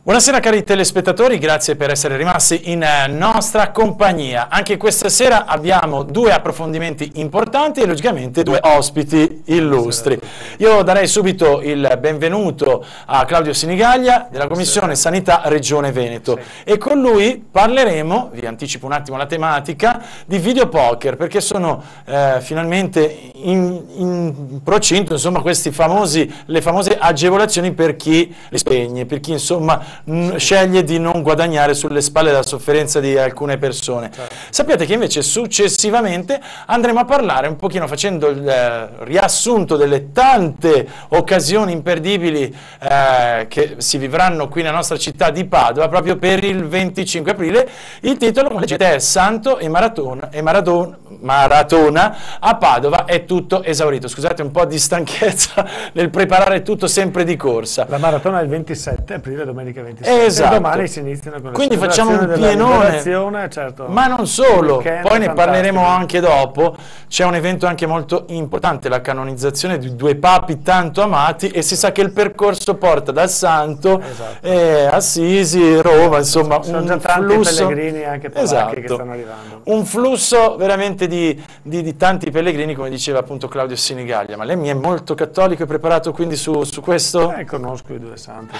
Buonasera cari telespettatori, grazie per essere rimasti in nostra compagnia. Anche questa sera abbiamo due approfondimenti importanti e logicamente due ospiti illustri. Io darei subito il benvenuto a Claudio Sinigaglia della Commissione Sanità Regione Veneto e con lui parleremo, vi anticipo un attimo la tematica, di videopoker, perché sono finalmente in procinto, insomma, le famose agevolazioni per chi le spegne, per chi insomma sceglie di non guadagnare sulle spalle della sofferenza di alcune persone. Sappiate che invece successivamente andremo a parlare un pochino, facendo il riassunto delle tante occasioni imperdibili che si vivranno qui nella nostra città di Padova proprio per il 25 aprile. Il titolo, come leggete, è Santo e Maratona a Padova è tutto esaurito. Scusate un po' di stanchezza nel preparare tutto sempre di corsa. La maratona è il 27 aprile, domenica 27. Esatto. E domani si iniziano con le quindi facciamo un pienone, certo, ma non solo, poi ne parleremo fantastico. anche dopo. C'è un evento anche molto importante, la canonizzazione di due papi tanto amati, e si sa che il percorso porta dal Santo, Assisi, Roma, insomma sono già tanti pellegrini anche polacchi che stanno arrivando. Un flusso veramente di tanti pellegrini, come diceva appunto Claudio Sinigaglia. Ma lei mi è molto cattolico e preparato quindi su questo? Conosco i due santi.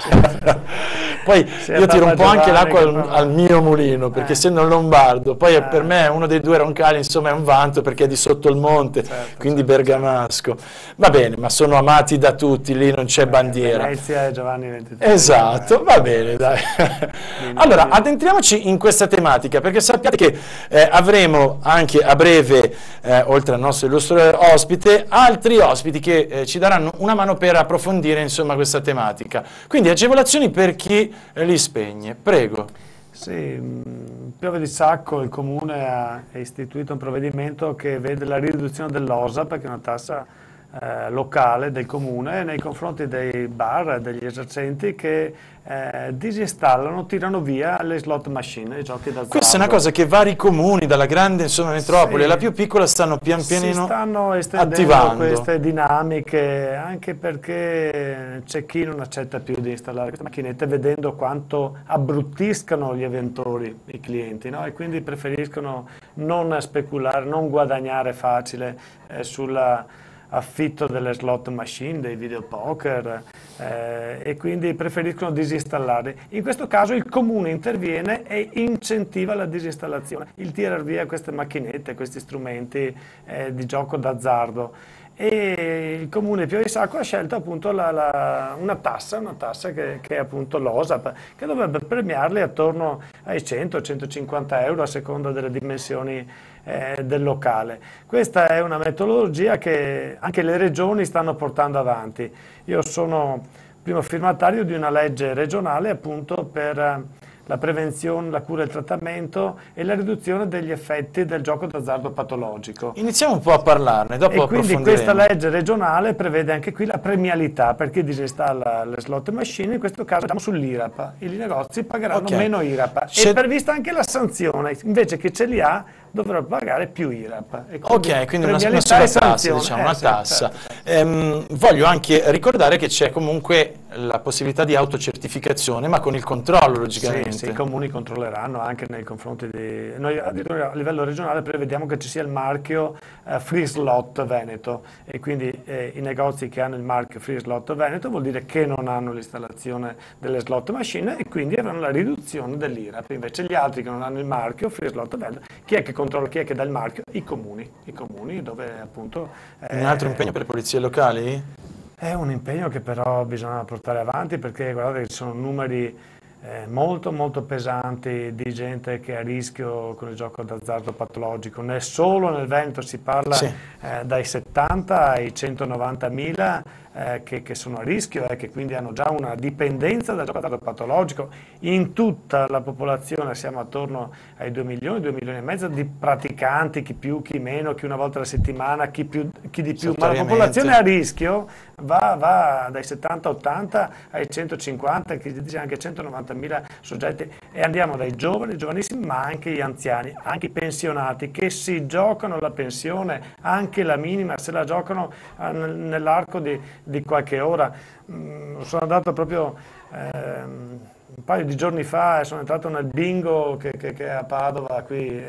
Poi io tiro un po' anche l'acqua al mio mulino, perché essendo un lombardo, poi per me uno dei due Roncali insomma è un vanto, perché è di sotto il monte, quindi bergamasco. Va bene, ma sono amati da tutti, lì non c'è bandiera. Venezia e Giovanni XXIII. Esatto, va bene, dai. Allora, addentriamoci in questa tematica, perché sappiate che avremo anche a breve, oltre al nostro illustre ospite, altri ospiti che ci daranno una mano per approfondire insomma questa tematica. Quindi agevolazioni per chi li spegne. Prego. Sì, Piove di Sacco, il Comune ha istituito un provvedimento che vede la riduzione dell'OSAP, che è una tassa locale del Comune, nei confronti dei bar, degli esercenti che disinstallano, tirano via le slot machine, i giochi d'azzardo. Questa è una cosa che vari comuni, dalla grande insomma metropoli alla più piccola, stanno pian pianino si stanno estendendo attivando queste dinamiche, anche perché c'è chi non accetta più di installare queste macchinette vedendo quanto abbruttiscano gli eventori, i clienti, no? E quindi preferiscono non speculare, non guadagnare facile sull'affitto delle slot machine, dei videopoker, e quindi preferiscono disinstallare. In questo caso il Comune interviene e incentiva la disinstallazione, il tirar via queste macchinette, questi strumenti di gioco d'azzardo. E il Comune di Piove di Sacco ha scelto appunto una tassa che è appunto l'OSAP, che dovrebbe premiarli attorno ai 100-150 euro a seconda delle dimensioni del locale. Questa è una metodologia che anche le regioni stanno portando avanti. Io sono primo firmatario di una legge regionale appunto per la prevenzione, la cura e il trattamento e la riduzione degli effetti del gioco d'azzardo patologico. Iniziamo un po' a parlarne, dopo approfondiremo. E quindi questa legge regionale prevede anche qui la premialità per chi disinstalla le slot machine, in questo caso andiamo sull'IRAP, i negozi pagheranno meno IRAP. È prevista anche la sanzione, invece che ce li ha dovrebbero pagare più IRAP. E quindi una tassa, diciamo, una tassa. Certo. Voglio anche ricordare che c'è comunque la possibilità di autocertificazione, ma con il controllo logicamente. Sì, i comuni controlleranno anche nei confronti di... Noi addirittura a livello regionale prevediamo che ci sia il marchio Free Slot Veneto, e quindi i negozi che hanno il marchio Free Slot Veneto vuol dire che non hanno l'installazione delle slot machine e quindi avranno la riduzione dell'IRAP. Invece gli altri che non hanno il marchio Free Slot Veneto, chi è che controlla, chi è che dà il marchio? I comuni dove appunto... Un altro impegno per le polizie locali? È un impegno che però bisogna portare avanti, perché guardate che ci sono numeri molto pesanti di gente che è a rischio con il gioco d'azzardo patologico. Solo nel Veneto si parla dai 70 ai 190.000 che sono a rischio e che quindi hanno già una dipendenza dal gioco d'azzardo patologico. In tutta la popolazione siamo attorno ai 2 milioni, 2 milioni e mezzo di praticanti, chi più, chi meno, chi una volta alla settimana, chi di più, ma la popolazione a rischio va dai 70-80 ai 150, chi dice anche 190.000 soggetti, e andiamo dai giovani, giovanissimi, ma anche gli anziani, anche i pensionati che si giocano la pensione, anche la minima, se la giocano nell'arco di qualche ora. Sono andato proprio un paio di giorni fa sono entrato nel bingo che è a Padova qui,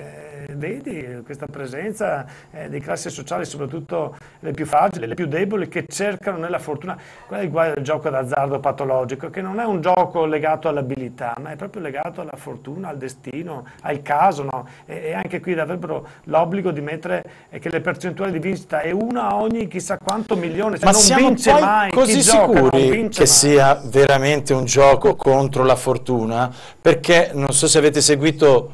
vedi questa presenza di classi sociali, soprattutto le più fragili, le più deboli, che cercano nella fortuna. Quello è il guaio del gioco d'azzardo patologico, che non è un gioco legato all'abilità, ma è proprio legato alla fortuna, al destino, al caso, no? E anche qui avrebbero l'obbligo di mettere che le percentuali di vincita è una a ogni chissà quanto milione, cioè Ma non siamo vince poi mai, così chi gioca non sicuri vince che mai. sia veramente un gioco contro la fortuna? Perché non so se avete seguito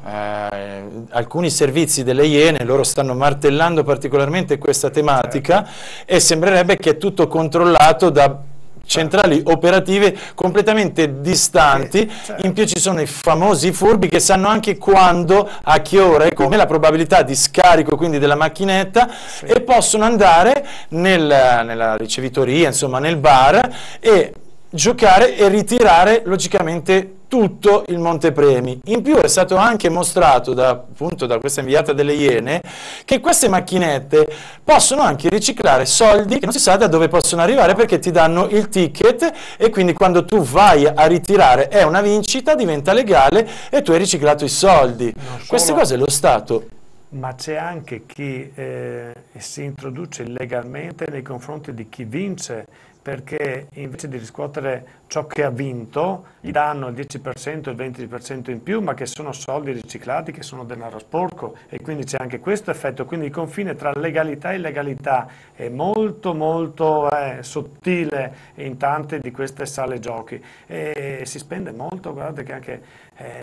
alcuni servizi delle Iene, loro stanno martellando particolarmente questa tematica, e sembrerebbe che è tutto controllato da centrali operative completamente distanti. In più ci sono i famosi furbi che sanno anche quando, a che ora e come, la probabilità di scarico quindi della macchinetta, e possono andare nella ricevitoria, insomma nel bar, e giocare e ritirare logicamente tutto il montepremi. In più è stato anche mostrato appunto da questa inviata delle Iene che queste macchinette possono anche riciclare soldi che non si sa da dove possono arrivare, perché ti danno il ticket e quindi quando tu vai a ritirare è una vincita, diventa legale e tu hai riciclato i soldi. Queste cose lo Stato... Ma c'è anche chi si introduce illegalmente nei confronti di chi vince, perché invece di riscuotere ciò che ha vinto, gli danno il 10%, il 20% in più, ma che sono soldi riciclati, che sono denaro sporco, e quindi c'è anche questo effetto. Quindi il confine tra legalità e illegalità è molto molto sottile in tante di queste sale giochi, e si spende molto. Guardate che anche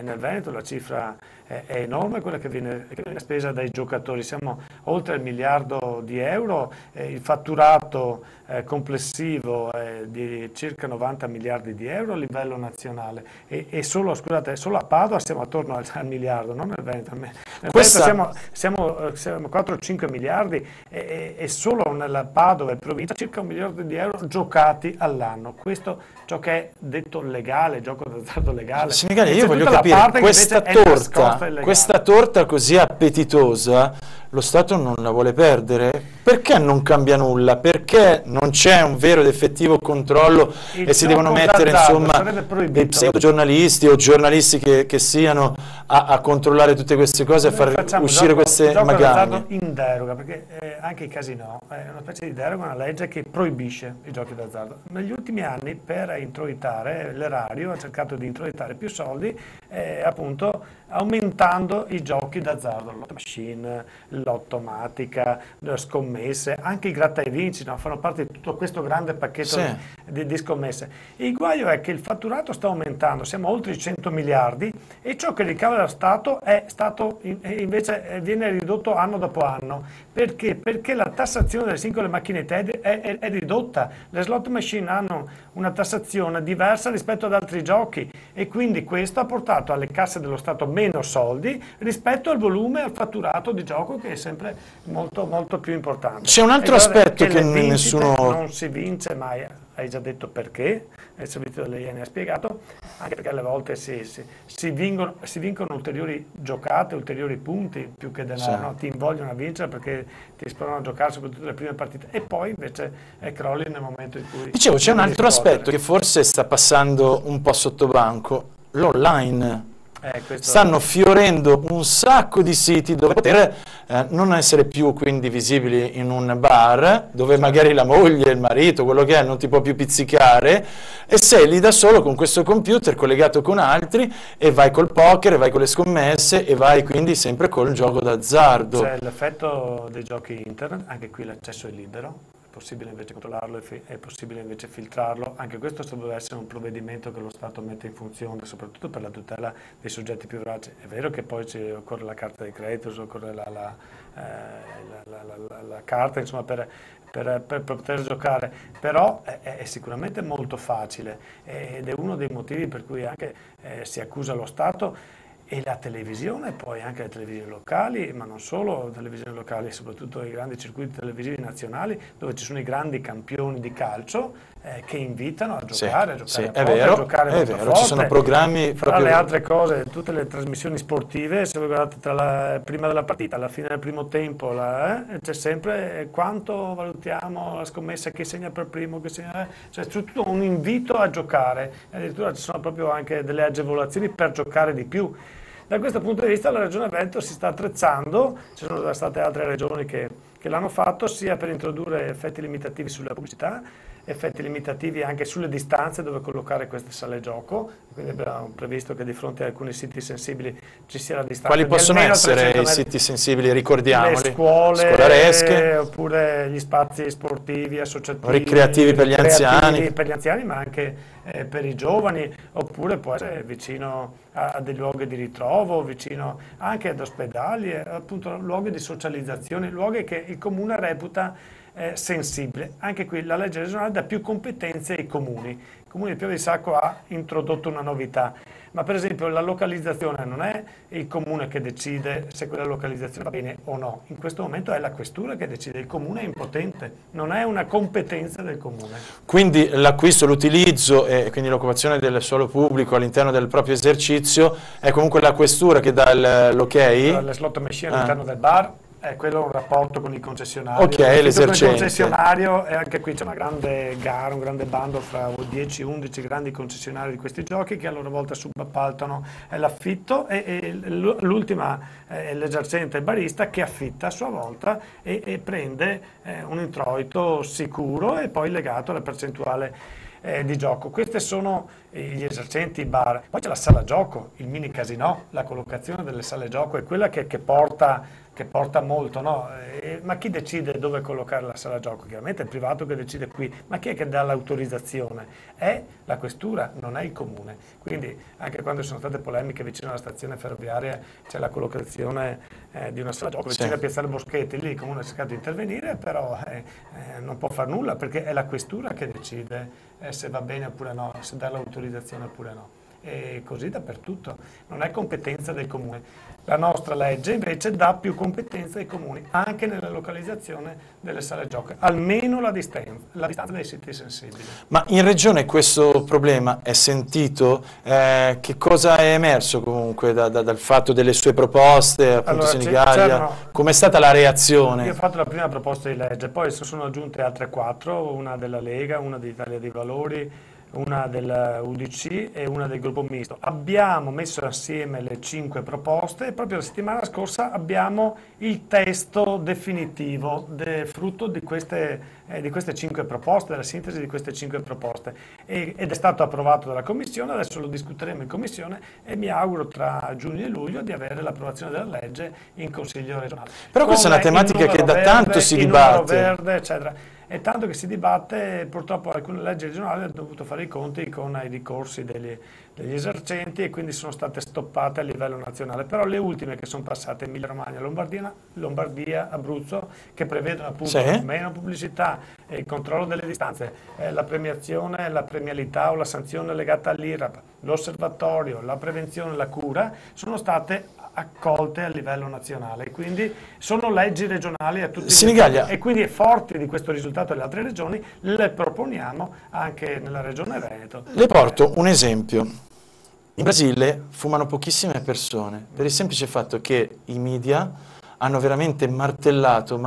nel Veneto la cifra è enorme, quella che viene spesa dai giocatori, siamo oltre il miliardo di euro, il fatturato complessivo è di circa 90 miliardi di euro a livello nazionale, e solo, scusate, solo a Padova siamo attorno al miliardo, non nel Veneto. Nel Veneto siamo 4-5 miliardi, e solo nella Padova e provincia circa 1 miliardo di euro giocati all'anno. Questo ciò che è detto legale, gioco d'azzardo legale. Michele, io voglio capire, questa torta così appetitosa lo Stato non la vuole perdere? Perché non cambia nulla? Perché non c'è un vero ed effettivo controllo e si devono mettere insomma dei pseudo-giornalisti o giornalisti che siano a controllare tutte queste cose, a far uscire queste magagne? In deroga, perché anche i casinò è una specie di deroga, una legge che proibisce i giochi d'azzardo. Negli ultimi anni, per introitare, l'erario ha cercato di introitare più soldi, appunto aumentando i giochi d'azzardo, l'otto machine, l'ottomatica, le scommesse, anche i gratta e vinci, no? Fanno parte di tutto questo grande pacchetto di scommesse. Il guaio è che il fatturato sta aumentando, siamo oltre i 100 miliardi, e ciò che ricava lo Stato invece viene ridotto anno dopo anno. Perché? Perché la tassazione delle singole macchinette è ridotta. Le slot machine hanno una tassazione diversa rispetto ad altri giochi, e quindi questo ha portato alle casse dello Stato meno soldi rispetto al volume, al fatturato di gioco, che è sempre molto molto più importante. C'è un altro aspetto che nessuno... Non si vince mai, hai già detto perché, il servizio delle Iene ha spiegato, anche perché alle volte si vincono ulteriori giocate, ulteriori punti più che denaro, no? Ti invogliono a vincere perché ti spronano a giocare soprattutto le prime partite, e poi invece crolli nel momento in cui... Dicevo, c'è un altro aspetto che forse sta passando un po' sotto banco, l'online. Stanno fiorendo un sacco di siti dove poter non essere più quindi visibili in un bar, dove magari la moglie, il marito, quello che è, non ti può più pizzicare, e sei lì da solo con questo computer collegato con altri, e vai col poker, e vai con le scommesse, e vai quindi sempre col gioco d'azzardo. C'è l'effetto dei giochi internet, anche qui l'accesso è libero, è possibile invece controllarlo, è possibile invece filtrarlo. Anche questo dovrebbe essere un provvedimento che lo Stato mette in funzione, soprattutto per la tutela dei soggetti più fragili. È vero che poi occorre la carta di credito, occorre la carta, insomma, per poter giocare, però è sicuramente molto facile, ed è uno dei motivi per cui anche si accusa lo Stato. E la televisione, poi anche le televisioni locali, ma non solo televisioni locali, soprattutto i grandi circuiti televisivi nazionali, dove ci sono i grandi campioni di calcio che invitano a giocare, sì, a è poker, vero, a giocare molto forte. ci sono programmi Fra proprio... le altre cose, tutte le trasmissioni sportive, se voi guardate prima della partita, alla fine del primo tempo, c'è sempre quanto valutiamo la scommessa, chi segna per primo, cioè c'è tutto un invito a giocare, addirittura ci sono proprio anche delle agevolazioni per giocare di più. Da questo punto di vista la Regione Veneto si sta attrezzando, ci sono state altre regioni che l'hanno fatto, sia per introdurre effetti limitativi sulla pubblicità, effetti limitativi anche sulle distanze dove collocare queste sale gioco, quindi abbiamo previsto che di fronte a alcuni siti sensibili ci sia la distanza. Quali possono essere i siti sensibili, ricordiamoli? Le scuole, scolaresche, oppure gli spazi sportivi, associativi, ricreativi per gli anziani, ma anche per i giovani, oppure può essere vicino a dei luoghi di ritrovo, vicino anche ad ospedali, appunto luoghi di socializzazione, luoghi che il Comune reputa sensibile. Anche qui la legge regionale dà più competenze ai comuni. Il Comune di Pieve di Sacco ha introdotto una novità, ma per esempio la localizzazione non è il Comune che decide se quella localizzazione va bene o no, in questo momento è la Questura che decide, il Comune è impotente, non è una competenza del Comune. Quindi l'acquisto, l'utilizzo e quindi l'occupazione del suolo pubblico all'interno del proprio esercizio è comunque la Questura che dà l'ok? Le slot machine all'interno del bar. Quello è un rapporto con il concessionario. Ok, l'esercente. Il concessionario, e anche qui c'è una grande gara, un grande bando fra 10-11 grandi concessionari di questi giochi che a loro volta subappaltano l'affitto e l'ultima è l'esercente, il barista, che affitta a sua volta e prende un introito sicuro e poi legato alla percentuale di gioco. Questi sono gli esercenti, i bar. Poi c'è la sala gioco, il mini casinò, la collocazione delle sale gioco è quella che porta molto, no? Ma chi decide dove collocare la sala gioco? Chiaramente è il privato che decide qui, ma chi è che dà l'autorizzazione? È la Questura, non è il Comune. Quindi anche quando ci sono state polemiche vicino alla stazione ferroviaria c'è la collocazione di una sala gioco, vicino a Piazzale Boschetti, lì il Comune ha cercato di intervenire, però non può far nulla perché è la Questura che decide se va bene oppure no, se dà l'autorizzazione oppure no. E così dappertutto, non è competenza del Comune. La nostra legge invece dà più competenza ai comuni, anche nella localizzazione delle sale gioco, almeno la distanza dei siti sensibili. Ma in Regione questo problema è sentito? Che cosa è emerso comunque dal fatto delle sue proposte, appunto Senigallia? Com'è stata la reazione? Io ho fatto la prima proposta di legge, poi si sono aggiunte altre 4, una della Lega, una di Italia dei Valori, una dell'UDC e una del gruppo misto. Abbiamo messo assieme le 5 proposte e proprio la settimana scorsa abbiamo il testo definitivo frutto di queste 5 proposte, della sintesi di queste 5 proposte ed è stato approvato dalla Commissione, adesso lo discuteremo in Commissione e mi auguro tra giugno e luglio di avere l'approvazione della legge in Consiglio regionale. Però questa è una tematica che da tanto si dibatte. Verde, eccetera. È tanto che si dibatte, purtroppo alcune leggi regionali hanno dovuto fare i conti con i ricorsi degli esercenti e quindi sono state stoppate a livello nazionale, però le ultime che sono passate, Emilia Romagna, Lombardia, Abruzzo, che prevedono appunto meno pubblicità, il controllo delle distanze, la premiazione, la premialità o la sanzione legata all'IRAP, l'osservatorio, la prevenzione, la cura, sono state accolte a livello nazionale, quindi sono leggi regionali a tutti gli effetti e quindi forti di questo risultato delle altre regioni le proponiamo anche nella regione Veneto. Le porto un esempio. In Brasile fumano pochissime persone per il semplice fatto che i media hanno veramente martellato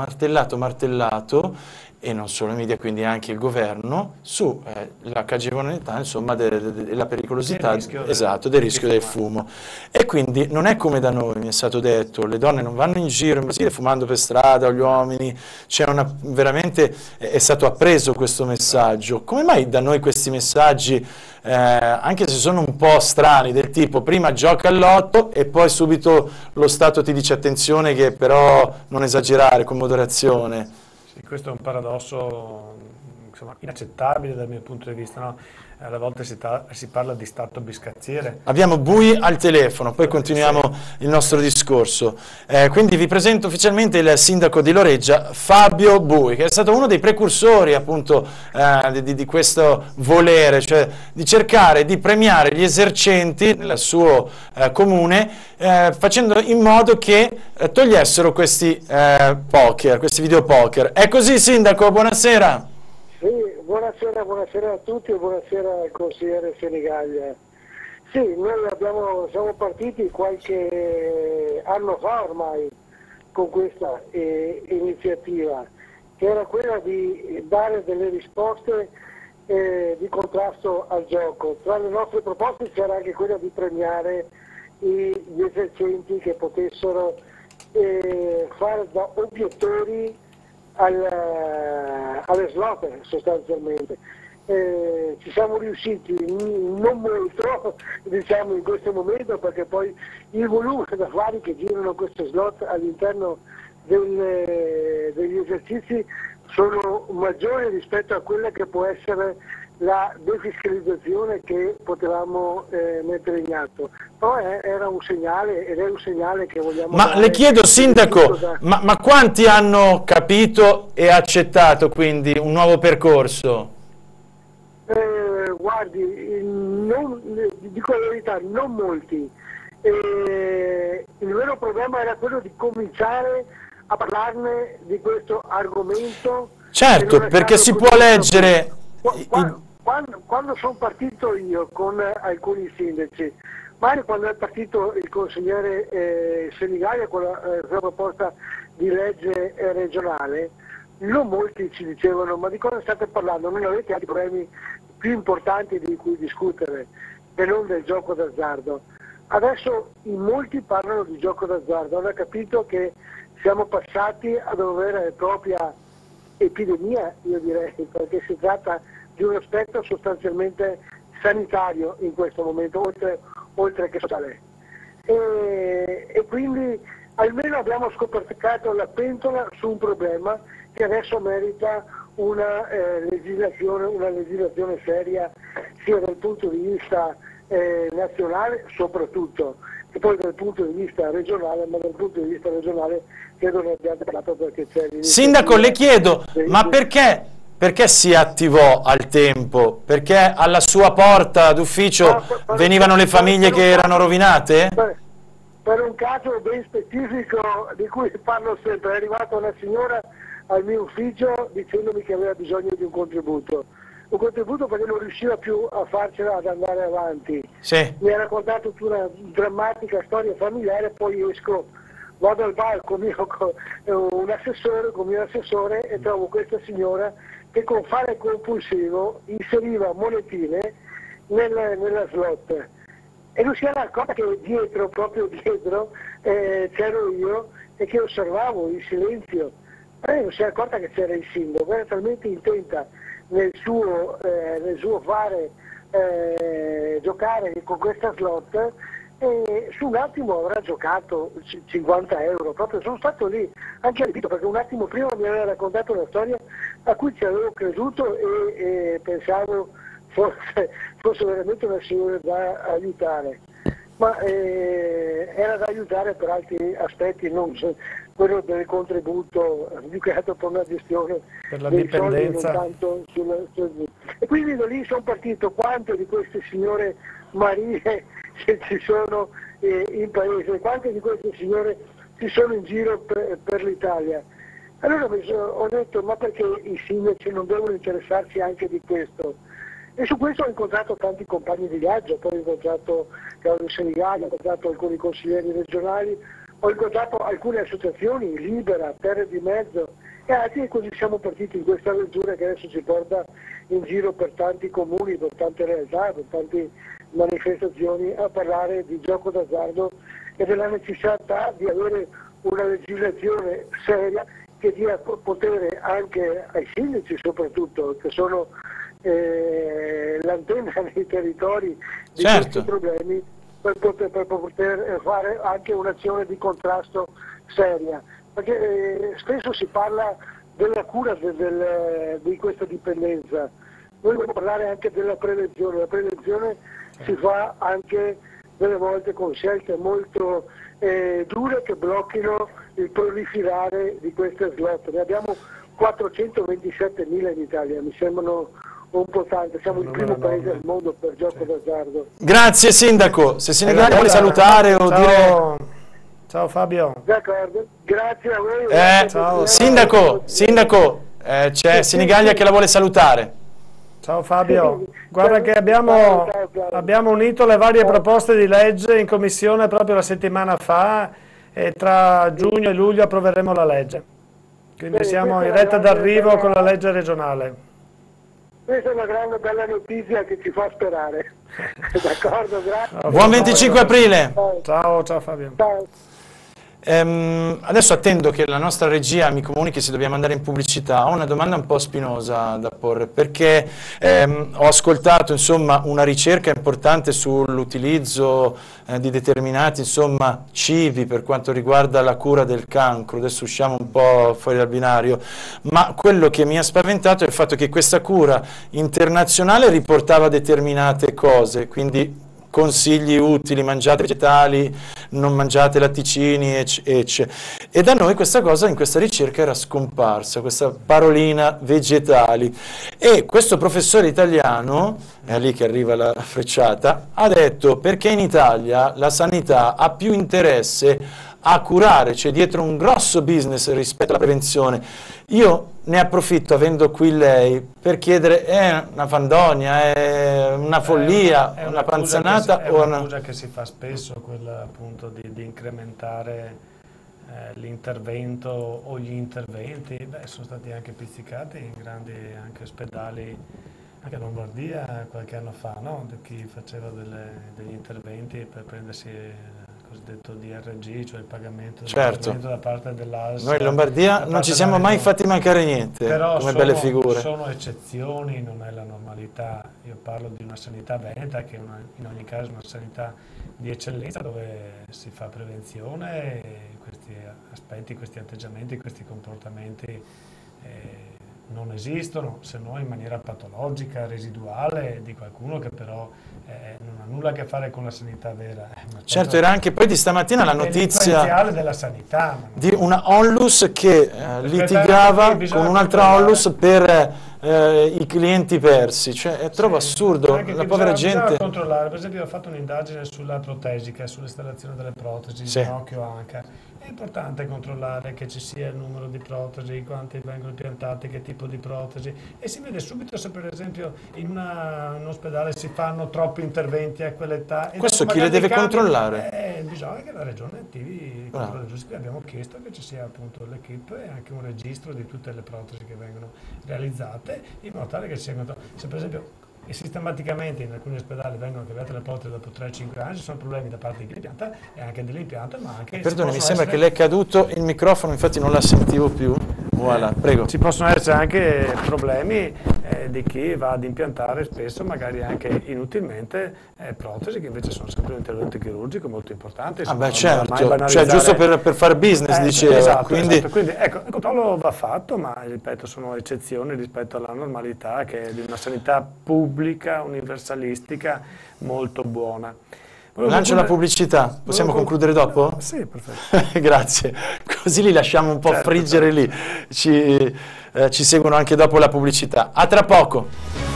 e non solo i media, quindi anche il governo, sulla cagionalità, insomma, della pericolosità del rischio del fumo. E quindi non è come da noi, mi è stato detto, le donne non vanno in giro in Brasile fumando per strada, o gli uomini, veramente è stato appreso questo messaggio. Come mai da noi questi messaggi, anche se sono un po' strani, del tipo prima gioca al lotto e poi subito lo Stato ti dice attenzione che però non esagerare, con moderazione? Sì, questo è un paradosso insomma, inaccettabile dal mio punto di vista, no? Alle volte si parla di stato biscazziere. Abbiamo Bui al telefono, poi continuiamo il nostro discorso. Quindi vi presento ufficialmente il sindaco di Loreggia, Fabio Bui, che è stato uno dei precursori appunto di questo volere, cioè di cercare di premiare gli esercenti nel suo comune, facendo in modo che togliessero questi poker, questi videopoker. È così, sindaco? Buonasera. Sì, buonasera a tutti e buonasera al consigliere Senigallia. Sì, noi siamo partiti qualche anno fa ormai con questa iniziativa, che era quella di dare delle risposte di contrasto al gioco. Tra le nostre proposte c'era anche quella di premiare gli esercenti che potessero fare da obiettori alle slot sostanzialmente. Ci siamo riusciti non molto, diciamo, in questo momento, perché poi il volume di affari che girano queste slot all'interno degli esercizi sono maggiori rispetto a quella che può essere la defiscalizzazione che potevamo mettere in atto. Però era un segnale, ed è un segnale che vogliamo Ma dare. le chiedo, sindaco, ma quanti hanno capito e accettato quindi un nuovo percorso? Guardi, dico la verità, non molti. Il vero problema era quello di cominciare a parlarne di questo argomento. Certo, perché si può leggere... Quando sono partito io con alcuni sindaci, magari quando è partito il consigliere Senigallia con la sua proposta di legge regionale, non molti ci dicevano: ma di cosa state parlando? Non avete altri problemi più importanti di cui discutere che non del gioco d'azzardo? Adesso in molti parlano di gioco d'azzardo, hanno capito che siamo passati ad una vera e propria epidemia, io direi, perché si tratta di un aspetto sostanzialmente sanitario in questo momento, oltre che sociale. E quindi almeno abbiamo scoperchiato la pentola su un problema che adesso merita una legislazione seria, sia dal punto di vista nazionale soprattutto, e poi dal punto di vista regionale, ma dal punto di vista regionale credo ne abbiamo parlato, perché c'è l'iniziativa. Sindaco, le chiedo, ma perché si attivò al tempo? Perché alla sua porta d'ufficio venivano le famiglie che erano rovinate? Per un caso ben specifico di cui parlo sempre, è arrivata una signora al mio ufficio dicendomi che aveva bisogno di un contributo perché non riusciva più a farcela ad andare avanti. Sì. Mi ha raccontato tutta una drammatica storia familiare, poi esco, vado al bar con un assessore e trovo questa signora che con fare compulsivo inseriva monetine nella slot. E non si era accorta che proprio dietro, c'ero io e che osservavo in silenzio. Non si era accorta che c'era il sindaco, era talmente intenta nel suo fare giocare con questa slot, e su un attimo avrà giocato 50 euro, proprio sono stato lì, anche allibito, perché un attimo prima mi aveva raccontato una storia a cui ci avevo creduto e pensavo fosse veramente una signora da aiutare, ma era da aiutare per altri aspetti, non quello del contributo, più che altro per una gestione per la dei dipendenza. soldi, non tanto e quindi da lì sono partito. Quante di queste signore Marie ci sono in paese, quante di queste signore ci sono in giro per l'Italia? Allora ho detto: ma perché i sindaci non devono interessarsi anche di questo? E su questo ho incontrato tanti compagni di viaggio, poi ho incontrato Claudio Senigallia, ho incontrato alcuni consiglieri regionali, ho incontrato alcune associazioni, Libera, Terre di Mezzo e altri, e così siamo partiti in questa avventura che adesso ci porta in giro per tanti comuni, per tante realtà, per tante manifestazioni, a parlare di gioco d'azzardo e della necessità di avere una legislazione seria che dia potere anche ai sindaci, soprattutto, che sono l'antenna nei territori di Certo. questi problemi, per poter fare anche un'azione di contrasto seria, perché spesso si parla della cura di questa dipendenza. Noi dobbiamo parlare anche della prevenzione. La prevenzione si fa anche delle volte con scelte molto dure che blocchino il proliferare di queste slot. Ne abbiamo 427.000 in Italia, mi sembrano un po' tante, siamo il primo paese al mondo per gioco d'azzardo. Grazie Sindaco, se Senigallia vuole salutare o dire... Ciao Fabio. D'accordo, grazie a voi. Ciao. Sindaco, c'è Senigallia che la vuole salutare. Ciao Fabio, guarda che abbiamo unito le varie proposte di legge in commissione proprio la settimana fa e tra giugno e luglio approveremo la legge. Quindi siamo in retta d'arrivo con la legge regionale. Questa è una grande bella notizia che ci fa sperare. D'accordo, grazie. Buon 25 aprile. Ciao Fabio. Ciao. Adesso attendo che la nostra regia mi comunichi se dobbiamo andare in pubblicità. Ho una domanda un po' spinosa da porre, perché ho ascoltato insomma una ricerca importante sull'utilizzo di determinati insomma cibi per quanto riguarda la cura del cancro. Adesso usciamo un po' fuori dal binario, ma quello che mi ha spaventato è il fatto che questa cura internazionale riportava determinate cose, quindi consigli utili: mangiate vegetali, non mangiate latticini, ecc. E da noi questa cosa in questa ricerca era scomparsa, questa parolina vegetali. E questo professore italiano, è lì che arriva la frecciata, ha detto perché in Italia la sanità ha più interesse a curare, cioè dietro un grosso business rispetto alla prevenzione. Io ne approfitto, avendo qui lei, per chiedere: è una fandonia, è una follia, è una panzanata? È un'accusa che si fa spesso, quella appunto di incrementare l'intervento o gli interventi. Beh, sono stati anche pizzicati in grandi anche ospedali, anche in Lombardia qualche anno fa, no? Di chi faceva degli interventi per prendersi cosiddetto DRG, cioè il pagamento, certo, da parte dell'ASL. Noi in Lombardia non ci siamo mai fatti mancare niente, però come belle figure. Sono eccezioni, non è la normalità. Io parlo di una sanità veneta che in ogni caso è una sanità di eccellenza, dove si fa prevenzione e questi aspetti, questi atteggiamenti, questi comportamenti non esistono, se no in maniera patologica, residuale, di qualcuno che però non ha nulla a che fare con la sanità vera. Certo, era anche poi di stamattina la notizia della sanità, di una onlus che litigava con un'altra onlus per i clienti persi, cioè trovo assurdo, la povera gente. Bisogna controllare. Per esempio ho fatto un'indagine sulla protesica, sull'installazione delle protesi, ginocchio, anca. È importante controllare che ci sia il numero di protesi, quanti vengono impiantati, che tipo di protesi, e si vede subito se per esempio in un ospedale si fanno troppi interventi a quell'età. Questo chi le deve controllare? Bisogna che la regione attivi i controlli giusti. Abbiamo chiesto che ci sia appunto l'equipe e anche un registro di tutte le protesi che vengono realizzate, in modo tale che sia controllato. Se per esempio sistematicamente in alcuni ospedali vengono cambiate le protesi dopo 3-5 anni, ci sono problemi da parte di chi impianta e anche dell'impianto, ma anche... Perdoni, mi sembra che le è caduto il microfono, infatti non la sentivo più. Voilà, prego. Ci possono essere anche problemi di chi va ad impiantare spesso, magari anche inutilmente, protesi che invece sono sempre un intervento chirurgico molto importante. Ah beh, certo, cioè giusto per fare business, diceva. Esatto, quindi... esatto. Quindi ecco, il controllo va fatto, ma ripeto, sono eccezioni rispetto alla normalità che è di una sanità pubblica, universalistica, molto buona. Lancio la pubblicità, possiamo concludere dopo? Sì, perfetto. Grazie, così li lasciamo un po' friggere lì, ci seguono anche dopo la pubblicità. A tra poco!